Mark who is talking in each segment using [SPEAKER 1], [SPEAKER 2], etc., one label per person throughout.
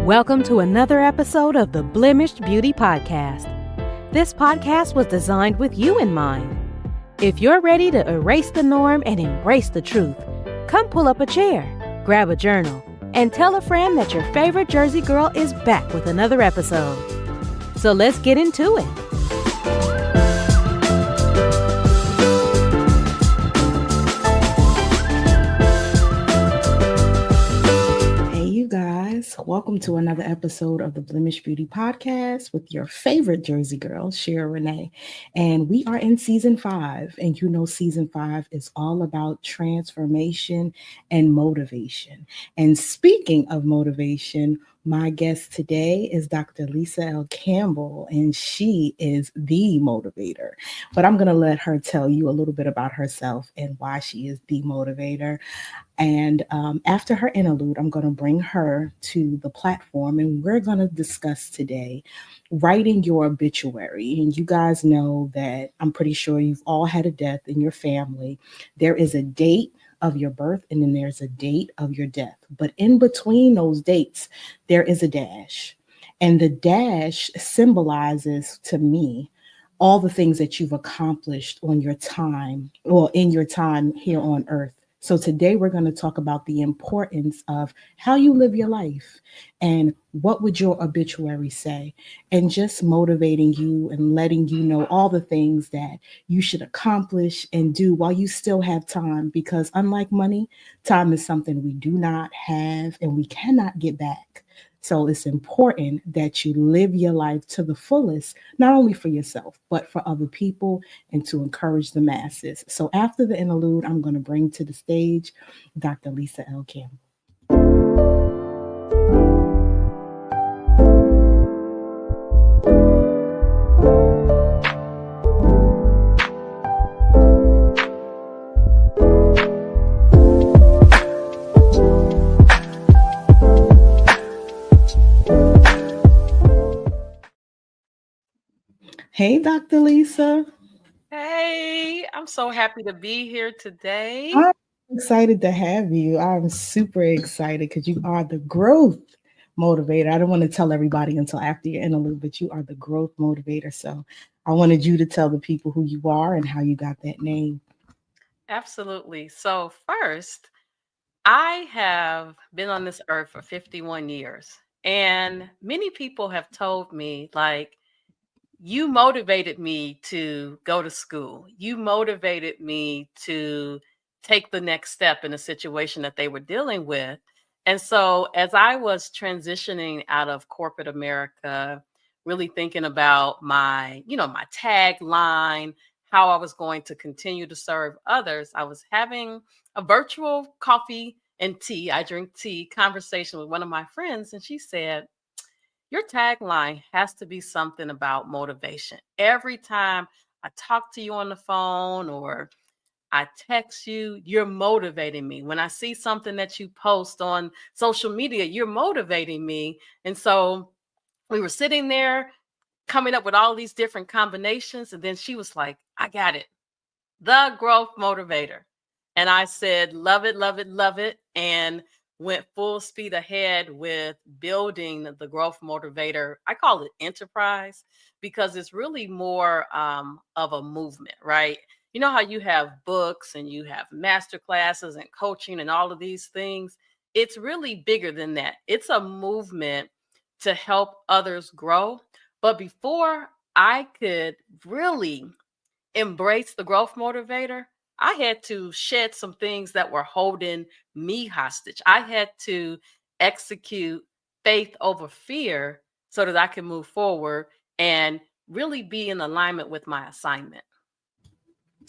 [SPEAKER 1] Welcome to another episode of the Blemished Beauty Podcast. This podcast was designed with you in mind. If you're ready to erase the norm and embrace the truth, come pull up a chair, grab a journal, and tell a friend that your favorite Jersey girl is back with another episode. So let's get into it. Welcome to another episode of the Blemished Beauty Podcast with your favorite Jersey girl, Shira Renee. And we are in season 5. And you know, season 5 is all about transformation and motivation. And speaking of motivation, my guest today is Dr. DrLisaLCampbell, and she is the motivator. But I'm going to let her tell you a little bit about herself and why she is the motivator. And after her interlude, I'm going to bring her to the platform, and we're going to discuss today writing your obituary. And you guys know that I'm pretty sure you've all had a death in your family. There is a date of your birth, and then there's a date of your death. But in between those dates, there is a dash. And the dash symbolizes to me all the things that you've accomplished on your time, or in your time here on earth. So today we're going to talk about the importance of how you live your life and what would your obituary say, and just motivating you and letting you know all the things that you should accomplish and do while you still have time, because unlike money, time is something we do not have and we cannot get back. So it's important that you live your life to the fullest, not only for yourself, but for other people and to encourage the masses. So after the interlude, I'm going to bring to the stage Dr. DrLisaLCampbell. Hey, Dr. Lisa.
[SPEAKER 2] Hey, I'm so happy to be here today.
[SPEAKER 1] I'm excited to have you. I'm super excited because you are the growth motivator. I don't want to tell everybody until after your interlude, but you are the growth motivator. So I wanted you to tell the people who you are and how you got that name.
[SPEAKER 2] Absolutely. So first, I have been on this earth for 51 years, and many people have told me, like, you motivated me to go to school. You motivated me to take the next step in a situation that they were dealing with. And so as I was transitioning out of corporate America, really thinking about my tagline, how I was going to continue to serve others, I was having a virtual coffee and tea, I drink tea, conversation with one of my friends. And she said, your tagline has to be something about motivation. Every time I talk to you on the phone or I text you, you're motivating me. When I see something that you post on social media, you're motivating me. And so we were sitting there coming up with all these different combinations. And then she was like, I got it. The growth motivator. And I said, love it, love it, love it. And went full speed ahead with building the growth motivator. I call it enterprise because it's really more of a movement, right? You know how you have books and you have master classes and coaching and all of these things? It's really bigger than that. It's a movement to help others grow. But before I could really embrace the growth motivator, I had to shed some things that were holding me hostage. I had to execute faith over fear so that I can move forward and really be in alignment with my assignment.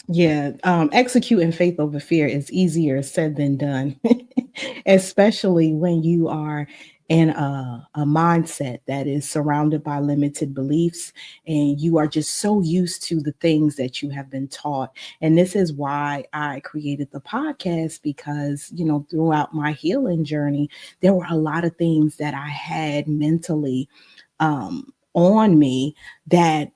[SPEAKER 1] Yeah, executing faith over fear is easier said than done, especially when you are in a mindset that is surrounded by limited beliefs and you are just so used to the things that you have been taught. And this is why I created the podcast, because, you know, throughout my healing journey, there were a lot of things that I had mentally on me that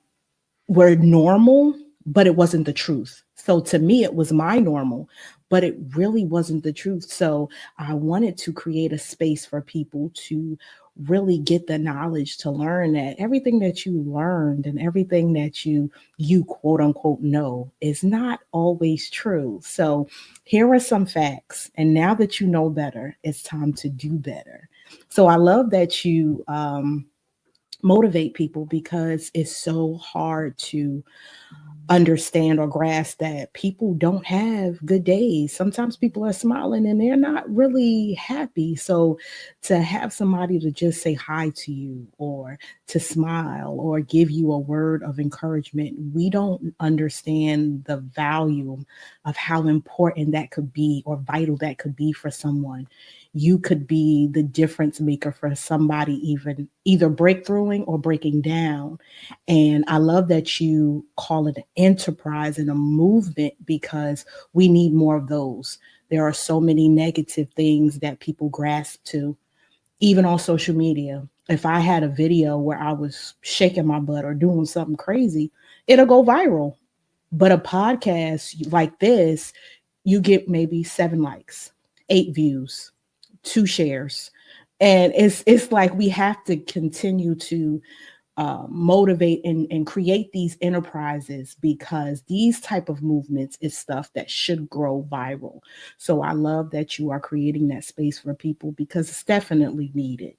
[SPEAKER 1] were normal, but it wasn't the truth. So to me, it was my normal, but it really wasn't the truth. So I wanted to create a space for people to really get the knowledge to learn that everything that you learned and everything that you quote unquote know is not always true. So here are some facts, and now that you know better, it's time to do better. So I love that you motivate people, because it's so hard to understand or grasp that people don't have good days. Sometimes people are smiling and they're not really happy. So to have somebody to just say hi to you, or to smile, or give you a word of encouragement, we don't understand the value of how important that could be, or vital that could be for someone. You could be the difference maker for somebody, even either breakthroughing or breaking down. And I love that you call it an enterprise and a movement, because we need more of those. There are so many negative things that people grasp to, even on social media. If I had a video where I was shaking my butt or doing something crazy, it'll go viral. But a podcast like this, you get maybe 7 likes, 8 views, 2 shares. And it's like we have to continue to motivate and create these enterprises, because these type of movements is stuff that should grow viral. So I love that you are creating that space for people, because it's definitely needed.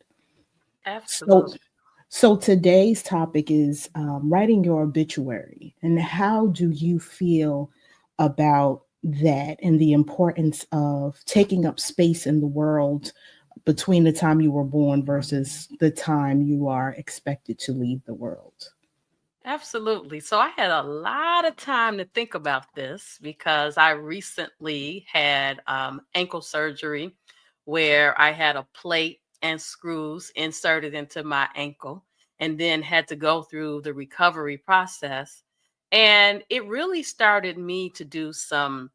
[SPEAKER 1] So
[SPEAKER 2] Absolutely.
[SPEAKER 1] so today's topic is writing your obituary, and how do you feel about that, and the importance of taking up space in the world between the time you were born versus the time you are expected to leave the world.
[SPEAKER 2] Absolutely. So I had a lot of time to think about this because I recently had ankle surgery where I had a plate and screws inserted into my ankle and then had to go through the recovery process. And it really started me to do some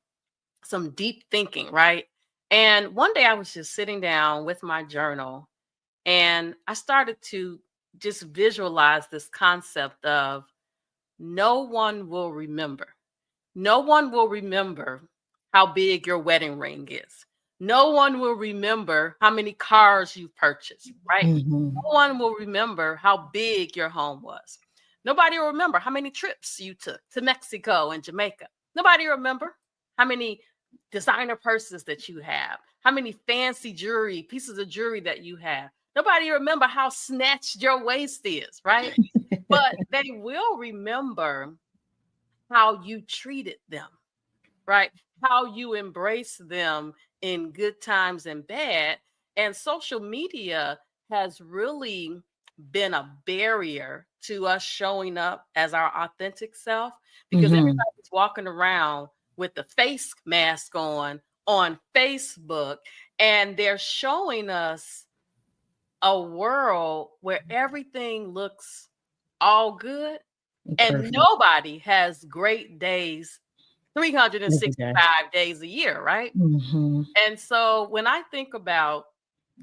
[SPEAKER 2] deep thinking, right? And one day I was just sitting down with my journal and I started to just visualize this concept of no one will remember. No one will remember how big your wedding ring is. No one will remember how many cars you purchased, right?
[SPEAKER 1] Mhm.
[SPEAKER 2] No one will remember how big your home was. Nobody will remember how many trips you took to Mexico and Jamaica. Nobody will remember how many designer purses that you have, how many fancy jewelry, pieces of jewelry that you have. Nobody will remember how snatched your waist is, right? But they will remember how you treated them, right? How you embrace them in good times and bad. And social media has really been a barrier to us showing up as our authentic self because
[SPEAKER 1] Mhm.
[SPEAKER 2] everybody's walking around with the face mask on Facebook, and they're showing us a world where everything looks all good and
[SPEAKER 1] Perfect.
[SPEAKER 2] nobody has great days
[SPEAKER 1] Every day.
[SPEAKER 2] 365 days a year, right?
[SPEAKER 1] Mhm.
[SPEAKER 2] And so when I think about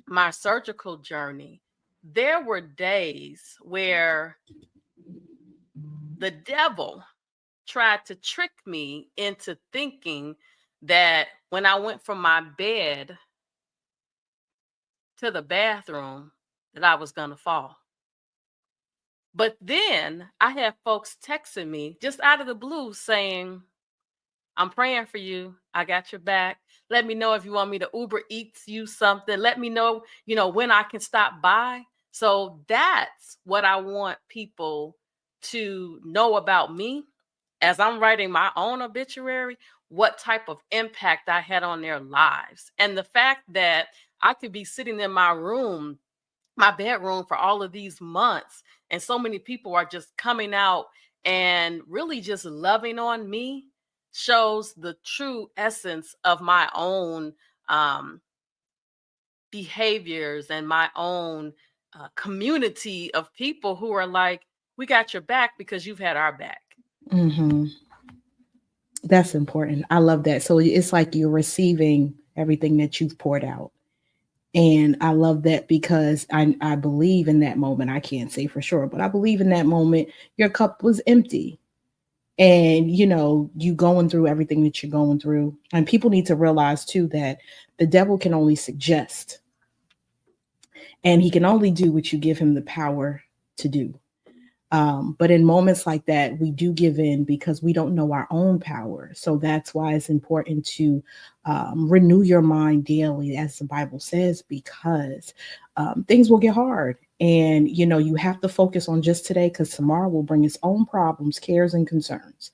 [SPEAKER 2] my surgical journey, there were days where the devil tried to trick me into thinking that when I went from my bed to the bathroom that I was going to fall. But then I had folks texting me just out of the blue saying, I'm praying for you. I got your back. Let me know if you want me to Uber Eats you something. Let me know, when I can stop by. So that's what I want people to know about me as I'm writing my own obituary, what type of impact I had on their lives. And the fact that I could be sitting in my bedroom for all of these months and so many people are just coming out and really just loving on me shows the true essence of my own um, behaviors and my own community of people who are like, we got your back because you've had our back.
[SPEAKER 1] Mhm. That's important. I love that. So it's like you're receiving everything that you've poured out. And I love that, because I believe in that moment. I can't say for sure, but I believe in that moment your cup was empty. And you going through everything that you're going through. And people need to realize too that the devil can only suggest. and he can only do what you give him the power to do. But in moments like that, we do give in because we don't know our own power. So that's why it's important to renew your mind daily, as the Bible says, because things will get hard. And, you know, you have to focus on just today because tomorrow will bring its own problems, cares, and concerns.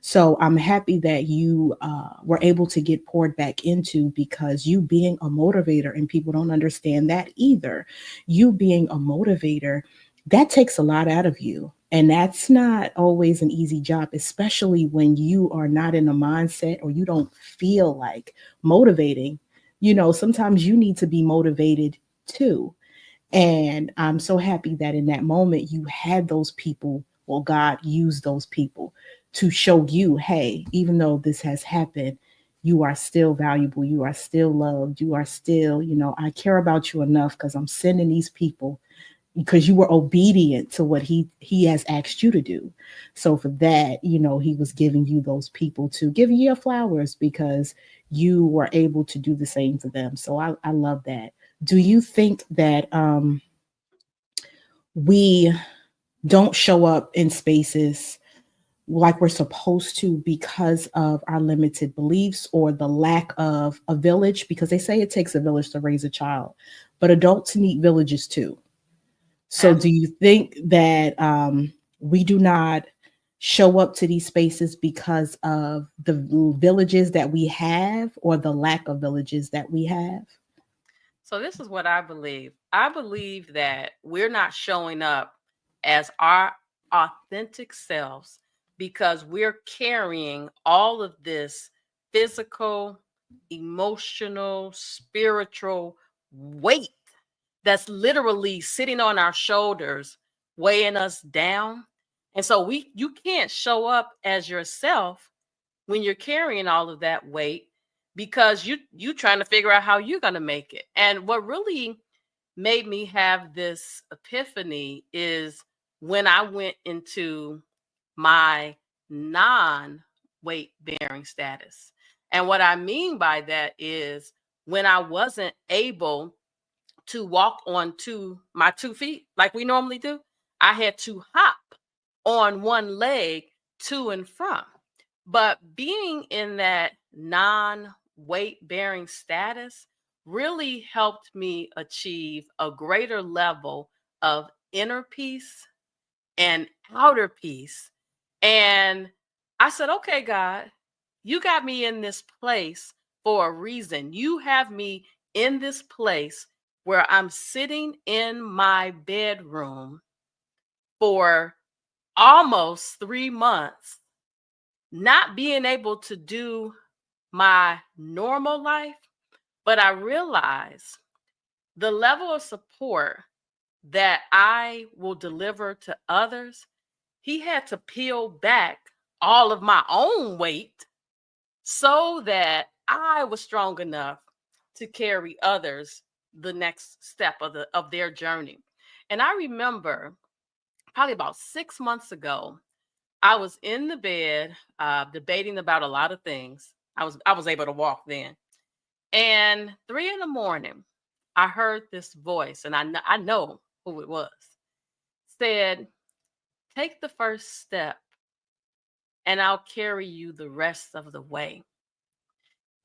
[SPEAKER 1] So I'm happy that you were able to get poured back into, because you being a motivator, and people don't understand that either, you being a motivator, that takes a lot out of you. And that's not always an easy job, especially when you are not in a mindset or you don't feel like motivating. You know, sometimes you need to be motivated too. And I'm so happy that in that moment you had those people, well, God used those people to show you, hey, even though this has happened, you are still valuable. You are still loved. You are still, you know, I care about you enough because I'm sending these people because you were obedient to what he has asked you to do. So for that, you know, he was giving you those people to give you your flowers because you were able to do the same for them. So I love that. Do you think that we don't show up in spaces like we're supposed to because of our limited beliefs or the lack of a village? Because they say it takes a village to raise a child, but adults need villages too. So do you think that we do not show up to these spaces because of the villages that we have or the lack of villages that we have?
[SPEAKER 2] So this is what I believe. I believe that we're not showing up as our authentic selves because we're carrying all of this physical, emotional, spiritual weight that's literally sitting on our shoulders, weighing us down. And so you can't show up as yourself when you're carrying all of that weight because you trying to figure out how you're going to make it. And what really made me have this epiphany is when I went into my non weight bearing status. And what I mean by that is when I wasn't able to walk on my 2 feet like we normally do, I had to hop on one leg to and from. But being in that non weight bearing status really helped me achieve a greater level of inner peace and outer peace. And I said, okay, God, you got me in this place for a reason. You have me in this place where I'm sitting in my bedroom for almost 3 months, not being able to do my normal life. But I realized the level of support that I will deliver to others, he had to peel back all of my own weight so that I was strong enough to carry others the next step of their journey. And I remember probably about 6 months ago, I was in the bed debating about a lot of things. I was able to walk then, and 3 in the morning, I heard this voice, and I know who it was. Said, "Take the first step, and I'll carry you the rest of the way."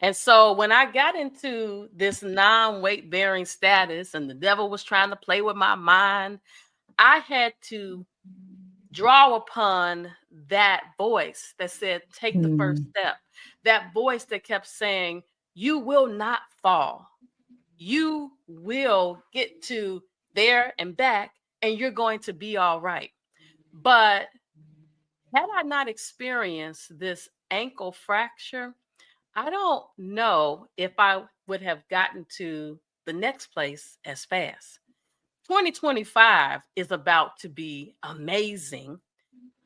[SPEAKER 2] And so when I got into this non-weight bearing status and the devil was trying to play with my mind, I had to draw upon that voice that said, take the first
[SPEAKER 1] Hmm.
[SPEAKER 2] step. That voice that kept saying, you will not fall. You will get to there and back, and you're going to be all right. But had I not experienced this ankle fracture, I don't know if I would have gotten to the next place as fast. 2025 is about to be amazing.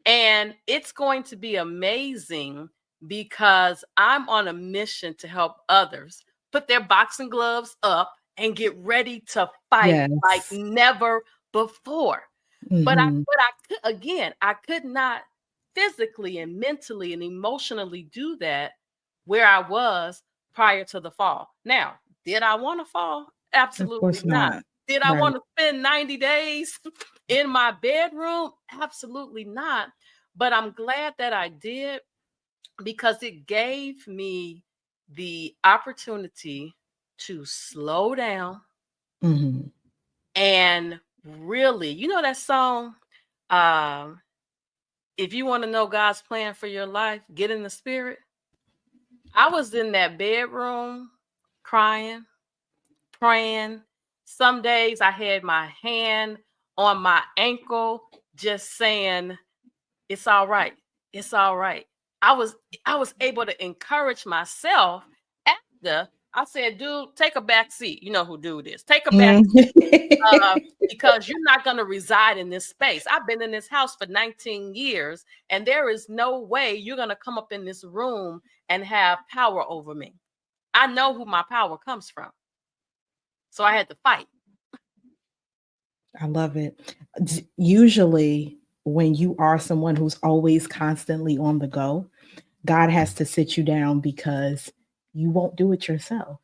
[SPEAKER 2] And it's going to be amazing because I'm on a mission to help others put their boxing gloves up and get ready to fight like
[SPEAKER 1] Yes.
[SPEAKER 2] never before.
[SPEAKER 1] Hmm.
[SPEAKER 2] I could not physically and mentally and emotionally do that where I was prior to the fall. Now, did I want to fall?
[SPEAKER 1] Of
[SPEAKER 2] Absolutely
[SPEAKER 1] course
[SPEAKER 2] not.
[SPEAKER 1] not.
[SPEAKER 2] Did I
[SPEAKER 1] Right.
[SPEAKER 2] want to spend 90 days in my bedroom? Absolutely not. But I'm glad that I did because it gave me the opportunity to slow down
[SPEAKER 1] Hmm.
[SPEAKER 2] and really, you know that song, um, if you want to know God's plan for your life, get in the spirit. I was in that bedroom crying, praying. Some days I had my hand on my ankle, just saying, it's all right. It's all right. I was I was able to encourage myself after I said, dude, take a back seat. You know who dude is. Take a back
[SPEAKER 1] Mhm.
[SPEAKER 2] seat. Because you're not going to reside in this space. I've been in this house for 19 years, and there is no way you're going to come up in this room and have power over me. I know who my power comes from. So I had to fight.
[SPEAKER 1] I love it. Usually, when you are someone who's always constantly on the go, God has to sit you down because you won't do it yourself.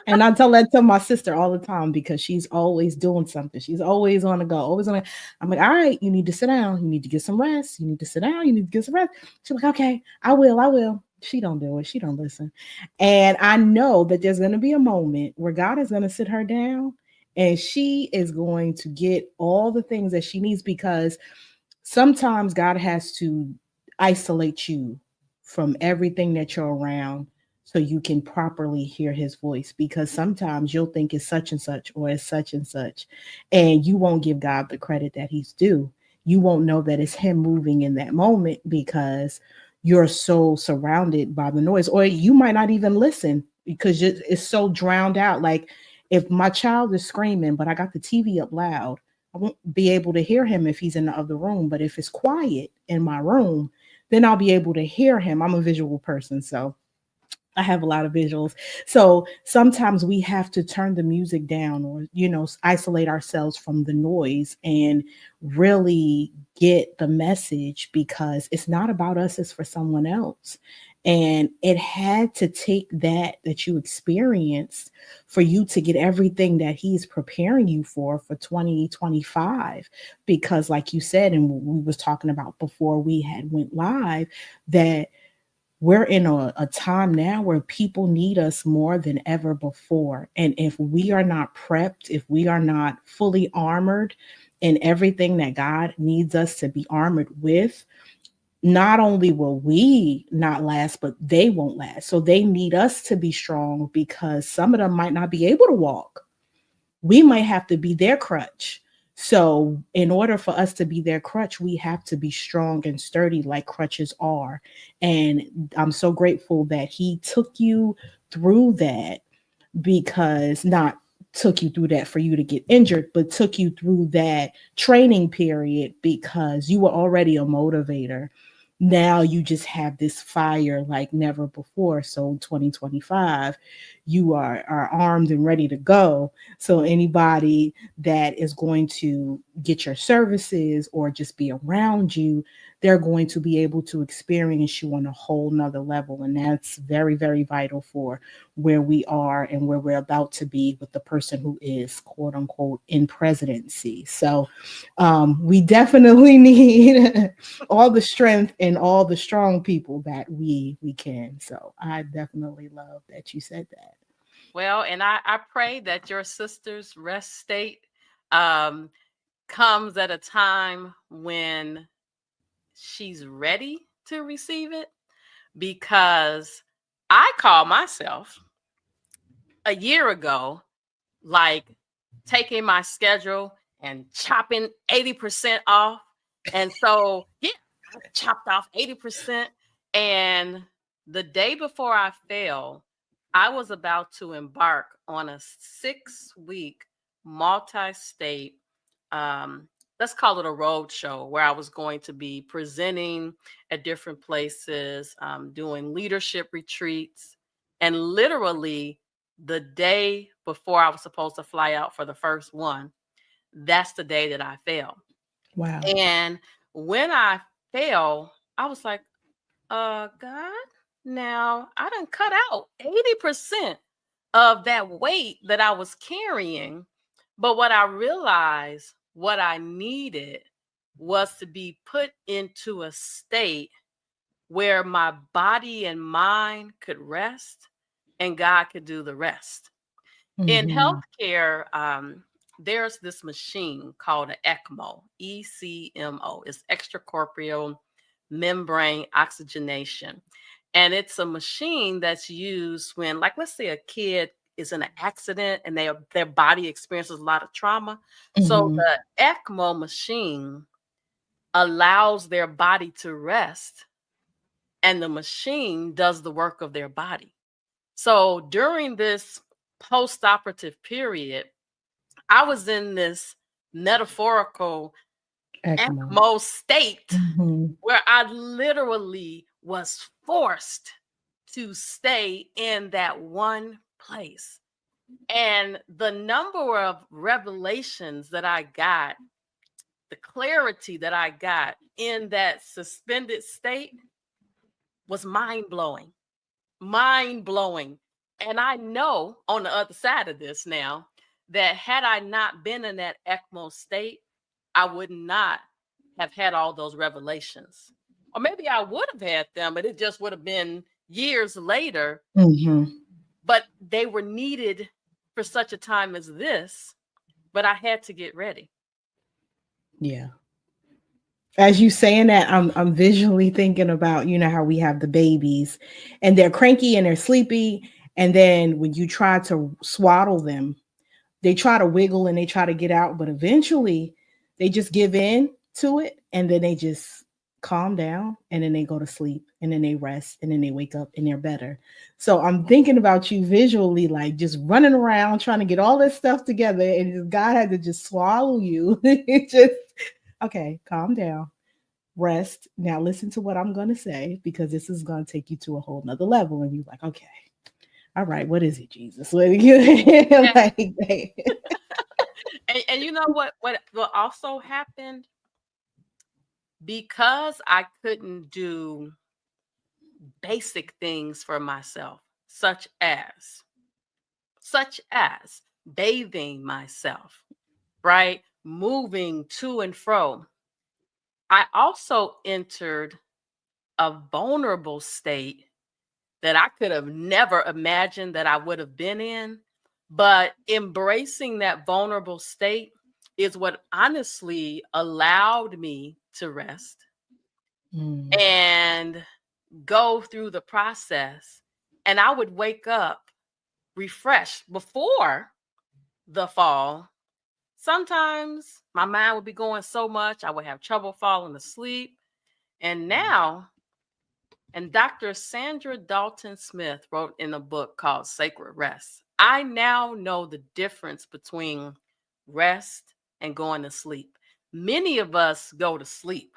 [SPEAKER 1] And I tell that to my sister all the time because she's always doing something. She's always on the go, always on. I'm like, all right, you need to sit down. You need to get some rest. You need to sit down. You need to get some rest. She's like, okay, I will. I will. She don't do it. She don't listen. And I know that there's going to be a moment where God is going to sit her down and she is going to get all the things that she needs because sometimes God has to isolate you from everything that you're around so you can properly hear his voice because sometimes you'll think it's such and such or it's such and you won't give God the credit that he's due. You won't know that it's him moving in that moment because you're so surrounded by the noise or you might not even listen because it's so drowned out. Like if my child is screaming but I got the TV up loud, I won't be able to hear him if he's in the other room. But if it's quiet in my room, then I'll be able to hear him. I'm a visual person, so I have a lot of visuals. So sometimes we have to turn the music down or, isolate ourselves from the noise and really get the message because it's not about us, it's for someone else. And it had to take that you experienced for you to get everything that he's preparing you for 2025. Because like you said, and we was talking about before we had went live, that we're in a time now where people need us more than ever before. And if we are not prepped, if we are not fully armored in everything that God needs us to be armored with, not only will we not last, but they won't last. So they need us to be strong because some of them might not be able to walk. We might have to be their crutch. So, in order for us to be their crutch, we have to be strong and sturdy like crutches are. And I'm so grateful that he took you through that because not took you through that for you to get injured, but took you through that training period because you were already a motivator. Now you just have this fire like never before. So 2025, you are armed and ready to go. So anybody that is going to get your services or just be around you, they're going to be able to experience you on a whole nother level. And that's very, very vital for where we are and where we're about to be with the person who is quote unquote in presidency. So we definitely need all the strength and all the strong people that we can. So I definitely love that you said that.
[SPEAKER 2] Well, and I pray that your sister's rest state um, comes at a time when she's ready to receive it because I call myself a year ago, like taking my schedule and chopping 80% off. And so, yeah, I chopped off 80%. And the day before I fell, I was about to embark on a 6 week multi state, um, let's call it a road show, where I was going to be presenting at different places, doing leadership retreats. And literally, the day before I was supposed to fly out for the first one, that's the day that I fell.
[SPEAKER 1] Wow.
[SPEAKER 2] And when I fell, I was like, God, now I done cut out 80% of that weight that I was carrying. But what I realized, what I needed was to be put into a state where my body and mind could rest and God could do the rest. In
[SPEAKER 1] Mm-hmm.
[SPEAKER 2] healthcare, there's this machine called an ECMO, ECMO. It's extracorporeal membrane oxygenation. And it's a machine that's used when, like, let's say a kid is in an accident and their body experiences a lot of trauma. So
[SPEAKER 1] Mm-hmm.
[SPEAKER 2] the ECMO machine allows their body to rest, and the machine does the work of their body. So during this post-operative period, I was in this metaphorical
[SPEAKER 1] ECMO.
[SPEAKER 2] ECMO state
[SPEAKER 1] Mm-hmm.
[SPEAKER 2] where I literally was forced to stay in that one place. And the number of revelations that I got, the clarity that I got in that suspended state was mind blowing, mind blowing. And I know on the other side of this now that had I not been in that ECMO state, I would not have had all those revelations. Or maybe I would have had them, but it just would have been years later.
[SPEAKER 1] Mm-hmm.
[SPEAKER 2] But they were needed for such a time as this. But I had to get ready.
[SPEAKER 1] Yeah. As you saying that, I'm visually thinking about, you know, how we have the babies and they're cranky and they're sleepy. And then when you try to swaddle them, they try to wiggle and they try to get out, but eventually they just give in to it and then they just calm down and then they go to sleep and then they rest and then they wake up and they're better. So I'm thinking about you visually, like just running around trying to get all this stuff together and God had to just swallow you. It just, okay, calm down, rest. Now listen to what I'm going to say because this is going to take you to a whole nother level. And you're like, okay, all right, what is it, Jesus? What are you
[SPEAKER 2] Yeah.
[SPEAKER 1] like?
[SPEAKER 2] And you know what also happened? Because I couldn't do basic things for myself, such as bathing myself, right? Moving to and fro. I also entered a vulnerable state that I could have never imagined that I would have been in. But embracing that vulnerable state is what honestly allowed me to rest
[SPEAKER 1] Mm,
[SPEAKER 2] and go through the process. And I would wake up refreshed. Before the fall, sometimes my mind would be going so much, I would have trouble falling asleep. And now, and Dr. Sandra Dalton Smith wrote in a book called Sacred Rest, I now know the difference between rest and going to sleep. Many of us go to sleep,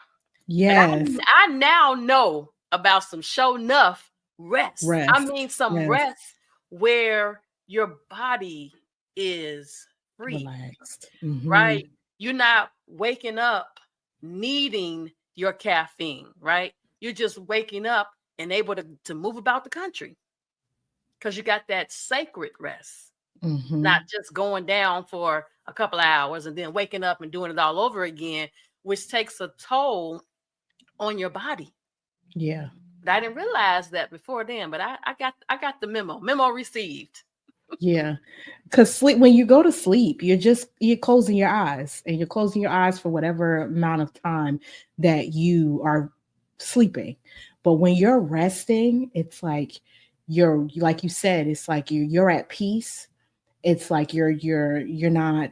[SPEAKER 2] but
[SPEAKER 1] yes,
[SPEAKER 2] I now know about some show enough rest. I
[SPEAKER 1] rest.
[SPEAKER 2] mean, some
[SPEAKER 1] Yes,
[SPEAKER 2] rest where your body is free,
[SPEAKER 1] relaxed. Hmm.
[SPEAKER 2] right? You're not waking up needing your caffeine, right? You're just waking up and able to move about the country because you got that sacred rest, not
[SPEAKER 1] Hmm.
[SPEAKER 2] just going down for a couple of hours and then waking up and doing it all over again, which takes a toll on your body.
[SPEAKER 1] Yeah,
[SPEAKER 2] But I didn't realize that before then, but I got the memo. Memo received.
[SPEAKER 1] yeah. Because sleep, when you go to sleep, you're closing your eyes and you're closing your eyes for whatever amount of time that you are sleeping. But when you're resting, it's like you're like you said, it's like you're at peace. It's like you're not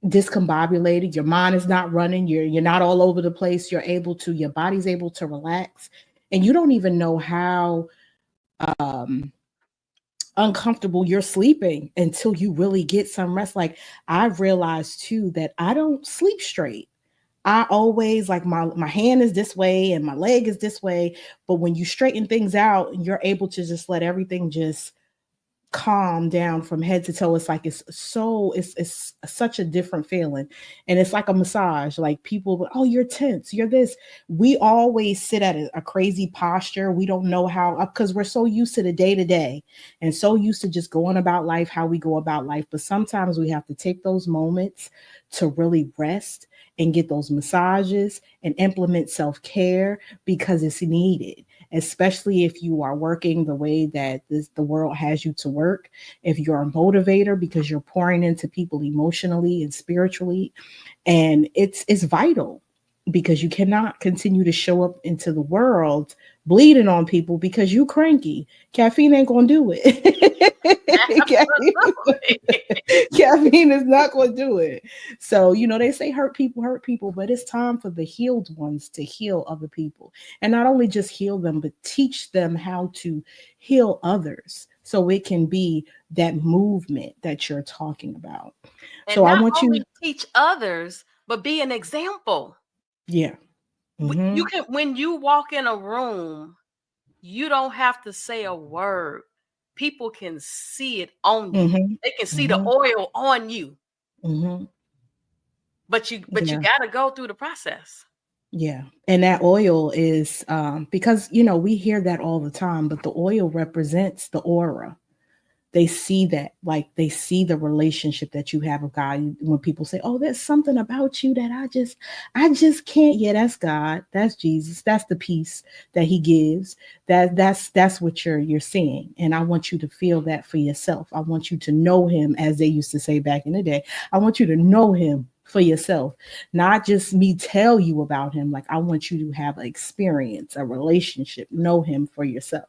[SPEAKER 1] discombobulated, your mind is not running, you're not all over the place, you're able to, your body's able to relax, and you don't even know how um uncomfortable you're sleeping until you really get some rest. Like I've realized too that I don't sleep straight. I always like my hand is this way and my leg is this way, but when you straighten things out, you're able to just let everything just calm down from head to toe. It's like it's such a different feeling. And it's like a massage. Like people, oh, you're tense, you're this. We always sit at a crazy posture. We don't know how, because we're so used to the day to day and so used to just going about life how we go about life. But sometimes we have to take those moments to really rest and get those massages and implement self-care because it's needed, especially if you are working the way that the world has you to work. If you're a motivator because you're pouring into people emotionally and spiritually, and it's vital because you cannot continue to show up into the world bleeding on people because you cranky. Caffeine ain't gonna do it.
[SPEAKER 2] Absolutely.
[SPEAKER 1] Caffeine is not gonna do it. So, they say hurt people, but it's time for the healed ones to heal other people. And not only just heal them, but teach them how to heal others. So it can be that movement that you're talking about.
[SPEAKER 2] And
[SPEAKER 1] So I
[SPEAKER 2] not
[SPEAKER 1] want you,
[SPEAKER 2] only teach others, but be an example.
[SPEAKER 1] yeah.
[SPEAKER 2] You
[SPEAKER 1] Mm-hmm.
[SPEAKER 2] can, when you walk in a room, you don't have to say a word. People can see it on you.
[SPEAKER 1] Mm-hmm.
[SPEAKER 2] They can see the
[SPEAKER 1] Mm-hmm.
[SPEAKER 2] oil on you,
[SPEAKER 1] Mm-hmm.
[SPEAKER 2] but you
[SPEAKER 1] Yeah.
[SPEAKER 2] got to go through the process.
[SPEAKER 1] Yeah. And that oil is because we hear that all the time, but the oil represents the aura. They see that, like they see the relationship that you have with God. When people say, oh, there's something about you that I just can't. Yeah, that's God, that's Jesus, that's the peace that he gives. That's what you're seeing. And I want you to feel that for yourself. I want you to know him, as they used to say back in the day. I want you to know him for yourself, not just me tell you about him. Like I want you to have an experience, a relationship, know him for yourself.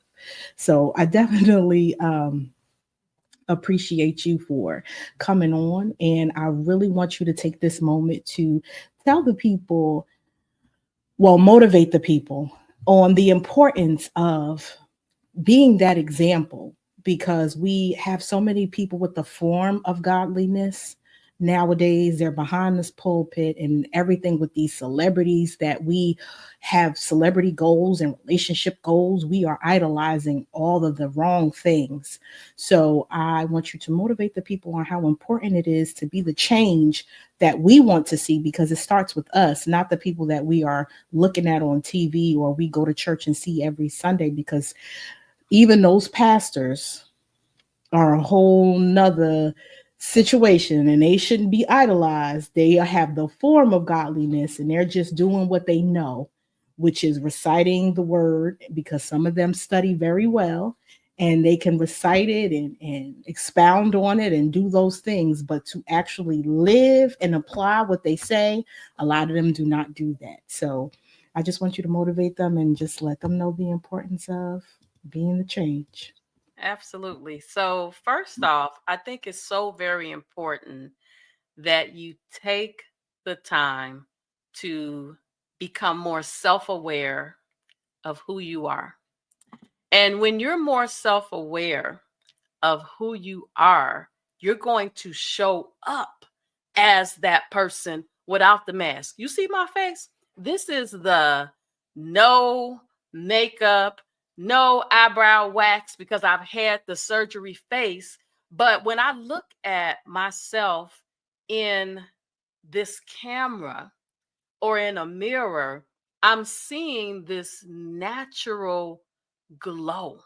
[SPEAKER 1] So I definitely appreciate you for coming on. And I really want you to take this moment to tell the people, well, motivate the people on the importance of being that example, because we have so many people with the form of godliness nowadays. They're behind this pulpit and everything with these celebrities that we have celebrity goals and relationship goals. We are idolizing all of the wrong things. So I want you to motivate the people on how important it is to be the change that we want to see, because it starts with us, not the people that we are looking at on TV or we go to church and see every Sunday. Because even those pastors are a whole nother situation and they shouldn't be idolized. They have the form of godliness and they're just doing what they know, which is reciting the word, because some of them study very well and they can recite it and expound on it and do those things. But to actually live and apply what they say, a lot of them do not do that. So I just want you to motivate them and just let them know the importance of being the change.
[SPEAKER 2] Absolutely. So, first off, I think it's so very important that you take the time to become more self aware of who you are. And when you're more self aware of who you are, you're going to show up as that person without the mask. You see my face? This is the no makeup, no eyebrow wax, because I've had the surgery face. But when I look at myself in this camera or in a mirror, I'm seeing this natural glow.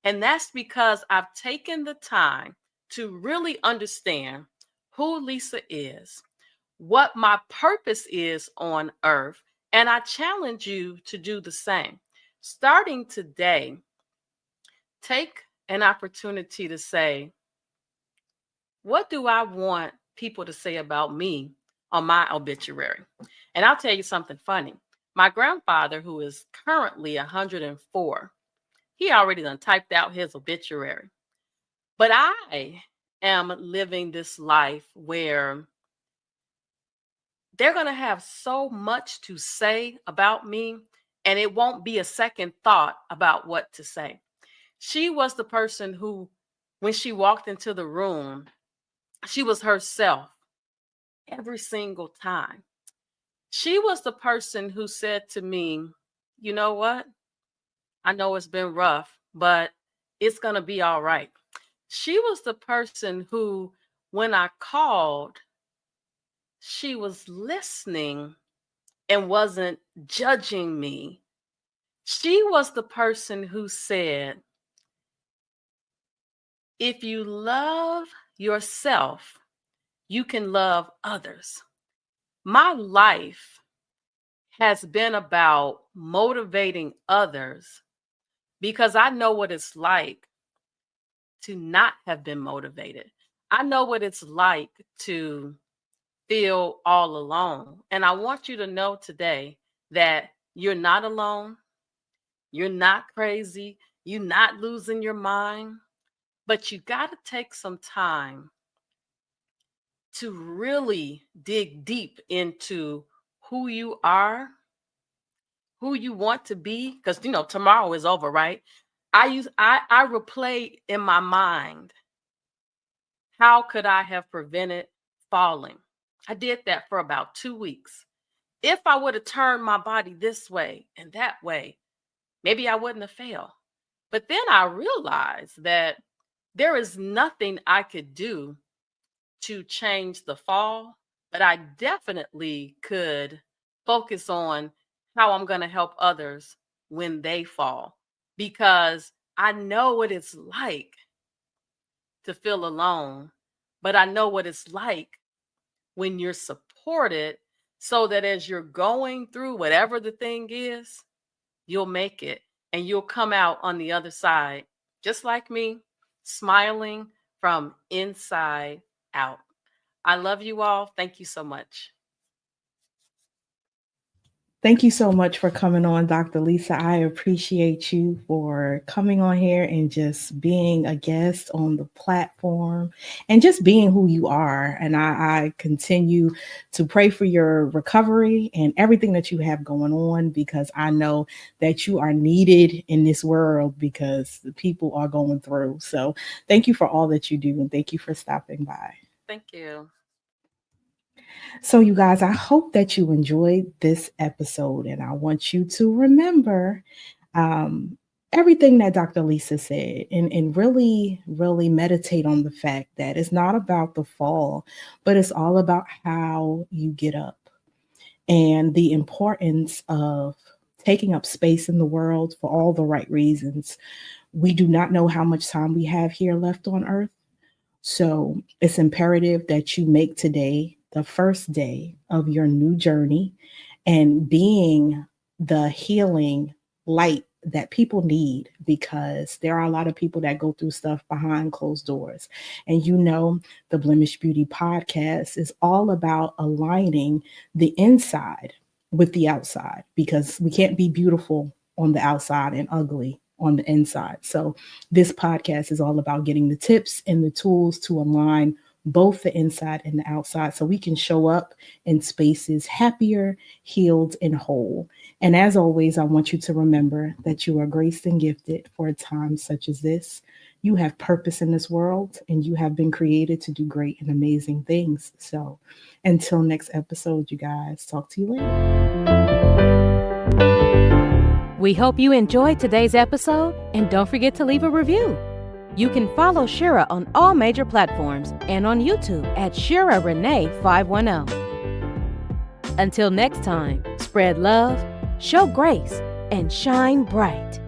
[SPEAKER 2] And that's because I've taken the time to really understand who Lisa is, what my purpose is on earth, and I challenge you to do the same. Starting today, take an opportunity to say, what do I want people to say about me on my obituary? And I'll tell you something funny. My grandfather, who is currently 104, he already done typed out his obituary. But I am living this life where they're going to have so much to say about me, and it won't be a second thought about what to say. She was the person who, when she walked into the room, she was herself every single time. She was the person who said to me, you know what? I know it's been rough, but it's going to be all right. She was the person who, when I called, she was listening and wasn't judging me. She was the person who said, if you love yourself, you can love others. My life has been about motivating others because I know what it's like to not have been motivated. I know what it's like to feel all alone. And I want you to know today that you're not alone. You're not crazy. You're not losing your mind. But you got to take some time to really dig deep into who you are, who you want to be, because tomorrow is over, right? I replay in my mind, how could I have prevented falling? I did that for about 2 weeks. If I would have turned my body this way and that way, maybe I wouldn't have failed. But then I realized that there is nothing I could do to change the fall, but I definitely could focus on how I'm going to help others when they fall, because I know what it's like to feel alone, but I know what it's like when you're supported, so that as you're going through whatever the thing is, you'll make it and you'll come out on the other side, just like me, smiling from inside out. I love you all. Thank you so much.
[SPEAKER 1] Thank you so much for coming on, Dr. Lisa. I appreciate you for coming on here and just being a guest on the platform and just being who you are. And I continue to pray for your recovery and everything that you have going on, because I know that you are needed in this world because the people are going through. So thank you for all that you do, and thank you for stopping by.
[SPEAKER 2] Thank you.
[SPEAKER 1] So, you guys, I hope that you enjoyed this episode, and I want you to remember um, everything that Dr. Lisa said, and really, really meditate on the fact that it's not about the fall, but it's all about how you get up and the importance of taking up space in the world for all the right reasons. We do not know how much time we have here left on earth. So it's imperative that you make today the first day of your new journey and being the healing light that people need, because there are a lot of people that go through stuff behind closed doors. And the Blemish Beauty podcast is all about aligning the inside with the outside, because we can't be beautiful on the outside and ugly on the inside. So this podcast is all about getting the tips and the tools to align both the inside and the outside, so we can show up in spaces happier, healed, and whole. And as always, I want you to remember that you are graced and gifted for a time such as this. You have purpose in this world, and you have been created to do great and amazing things. So until next episode, you guys, talk to you later.
[SPEAKER 3] We hope you enjoyed today's episode, and don't forget to leave a review. You can follow Shira on all major platforms and on YouTube at Shira Renee 510. Until next time, spread love, show grace, and shine bright.